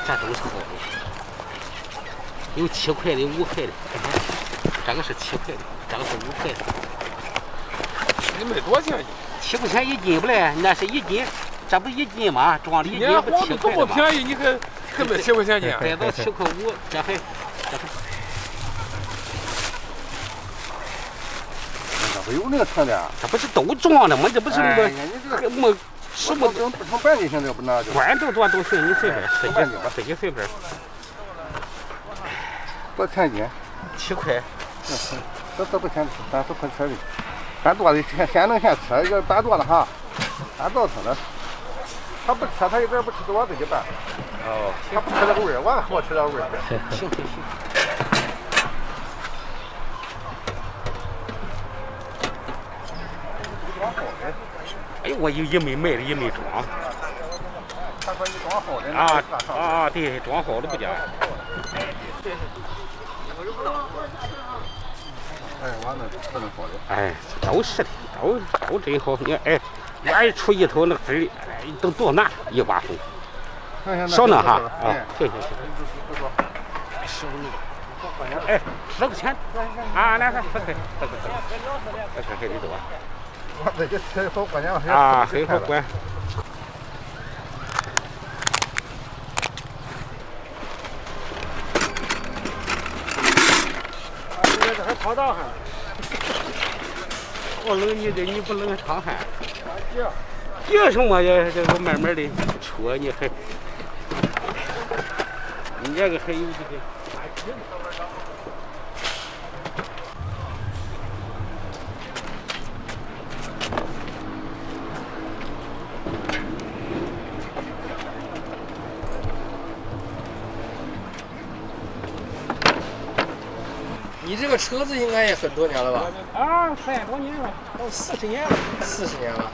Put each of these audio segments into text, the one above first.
这都是好的，有7块的、5块的，这个是7块的，这个是5块的。你卖多少钱？7块钱一斤不嘞？那是一斤，这不1斤吗？装的1斤不7块这么便宜，你还卖7块钱呢？摆到7块5，这还。不有那个车的，这不是都装的吗？这不是你这个什么不成半斤，现在不拿就。管多多都行，你随便，自己随便。多钱斤？7块。这不钱，咱是快车的，咱多的先能先吃，要搬多了哈，咱造成的。他不吃，他一点不吃多自己拌。哦。他不吃这个味儿，我好吃这个味儿。行。哎，我也没卖的，也没装。他说你装好的。对，装好的不假。哎，我那不能好的。哎，都是的，都真好。你哎，俺出一头那个籽儿，都多难1把红。少呢哈啊，行。少呢。哎，10块钱。来10块。这还得多。我这个车好过年了。很好管。这还跑道上。我冷你不冷淌汗。这什么呀？这个慢慢的出，你还，你这个还有这个。你这个车子应该也很多年了吧？30多年了，到40年了。40年了。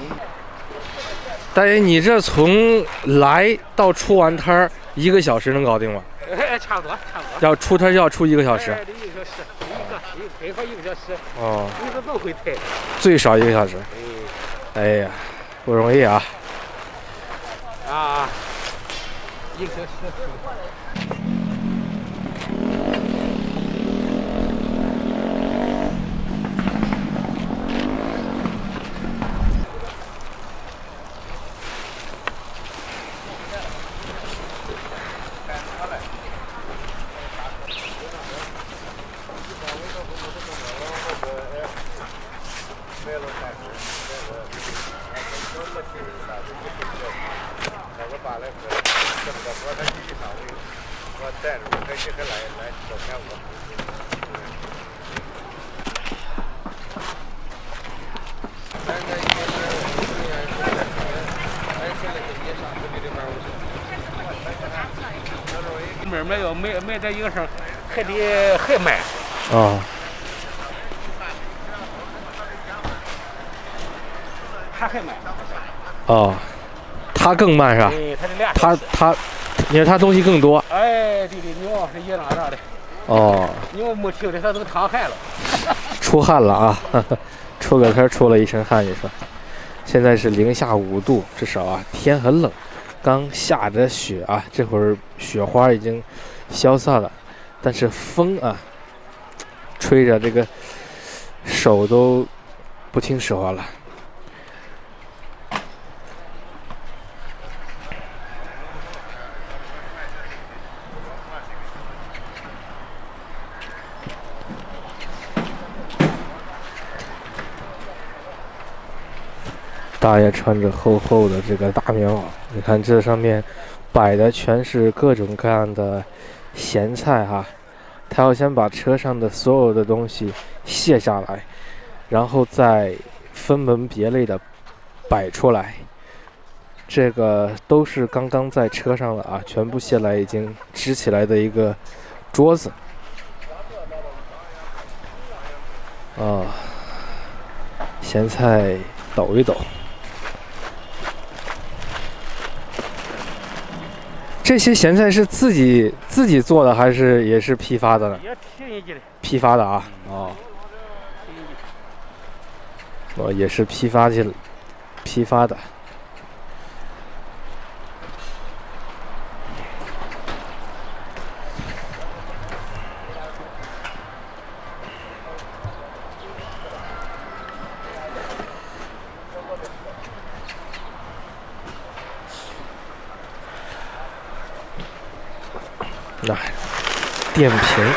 大爷，你这从来到出完摊儿1个小时能搞定吗？差不多。要出摊要出1个小时。得1个小时，最好1个小时。哦。你这都会抬。最少1个小时。哎呀，不容易啊。1个小时。慢慢要买这营生，还慢。他还慢。他更慢是吧？对，他这俩。他，你看他东西更多。哎，对，牛是一浪浪的。牛没听的他都淌汗了。出汗了啊！出个摊出了一身汗，你说。现在是零下5度，至少啊天很冷，刚下着雪啊，这会儿雪花已经消散了，但是风啊吹着这个手都不听使唤了。大爷穿着厚厚的这个大棉袄，你看这上面摆的全是各种各样的咸菜哈。他要先把车上的所有的东西卸下来，然后再分门别类的摆出来。这个都是刚刚在车上了啊，全部卸来已经支起来的一个桌子。咸菜抖一抖。这些咸菜是自己做的，还是也是批发的呢？也批发的啊，也是批发的。那电瓶，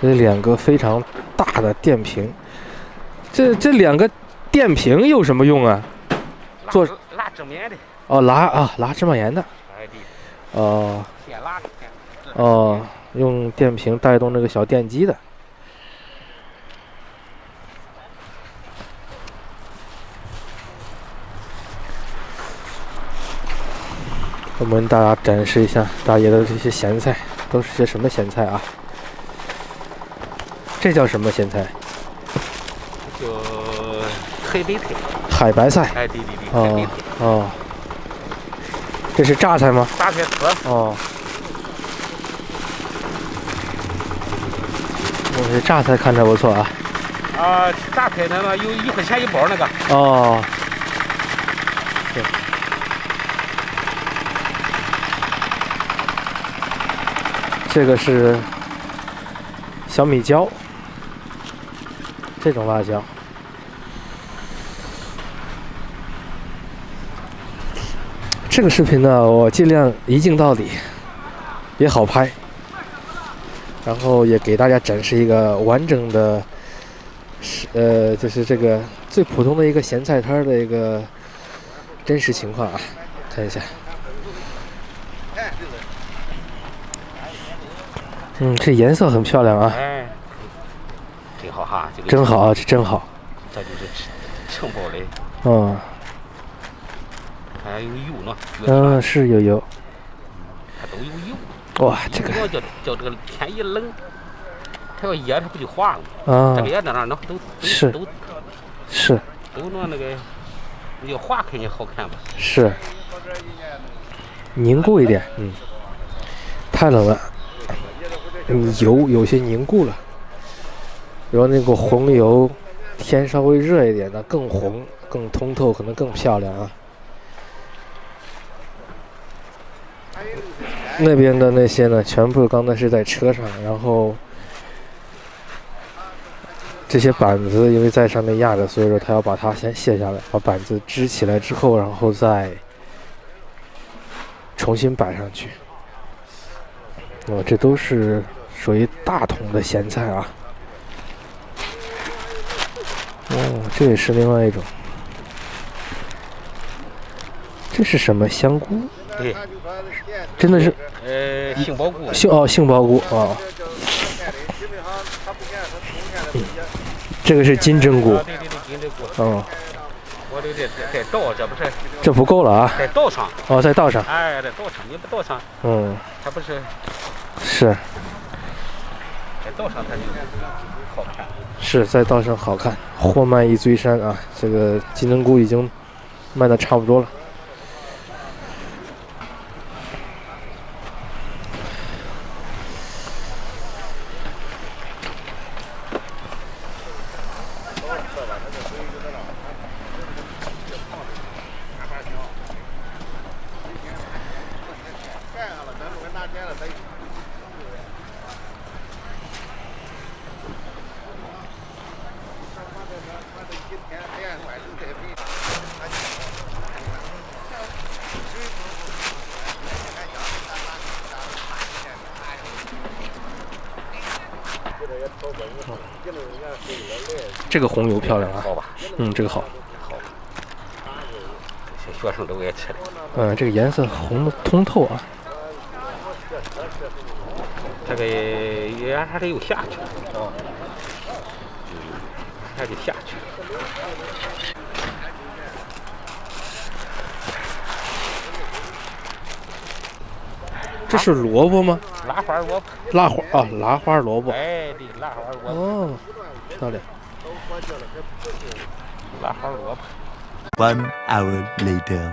这2个非常大的电瓶，这2个电瓶有什么用啊？做拉芝麻盐的。哦，拉芝麻盐的。哎对。哦。现拉的。哦，用电瓶带动那个小电机的。我们大家展示一下大爷的这些咸菜，都是些什么咸菜啊？这叫什么咸菜？叫海白菜。海白菜。哎，对，海白菜。哦。这是榨菜吗？榨菜丝。哦。我这榨菜看着不错啊。啊，榨菜那个有1块钱1包那个。哦。对。这个是小米椒，这种辣椒。这个视频呢，我尽量一镜到底，也好拍，然后也给大家展示一个完整的，就是这个最普通的一个咸菜摊的一个真实情况啊，看一下。这颜色很漂亮啊！哎，真好哈，这个真好啊，这真好。这就是承包的。嗯。还有油呢。是有油。它都有油。哇，这个。叫这个天一冷，它要热它不就化了吗？啊。这个也在那都是。是。都那个要化肯定好看吧？是。凝固一点，太冷了。油有些凝固了，然后那个红油天稍微热一点的更红更通透，可能更漂亮啊。那边的那些呢，全部刚才是在车上，然后这些板子因为在上面压着，所以说他要把它先卸下来，把板子支起来之后，然后再重新摆上去。这都是属于大桶的咸菜啊。这也是另外一种。这是什么香菇？对，真的是。杏鲍菇。杏鲍菇啊。这个是金针菇。对，金针菇。我这再倒，这不是？这不够了啊！再倒上。再倒上。哎，再倒上，你不倒上。它不是。是。再倒上它就好看。是，再倒上好看。货卖一堆山啊！这个金针菇已经卖的差不多了。这个红油漂亮啊！好吧？这个好。好。学生都爱吃的。这个颜色红的通透啊。这个也还得又下去。还得下去。这是萝卜吗？拉花萝卜。拉花萝卜。哎，对，拉花萝卜。漂亮。拉花萝卜。 1 hour later.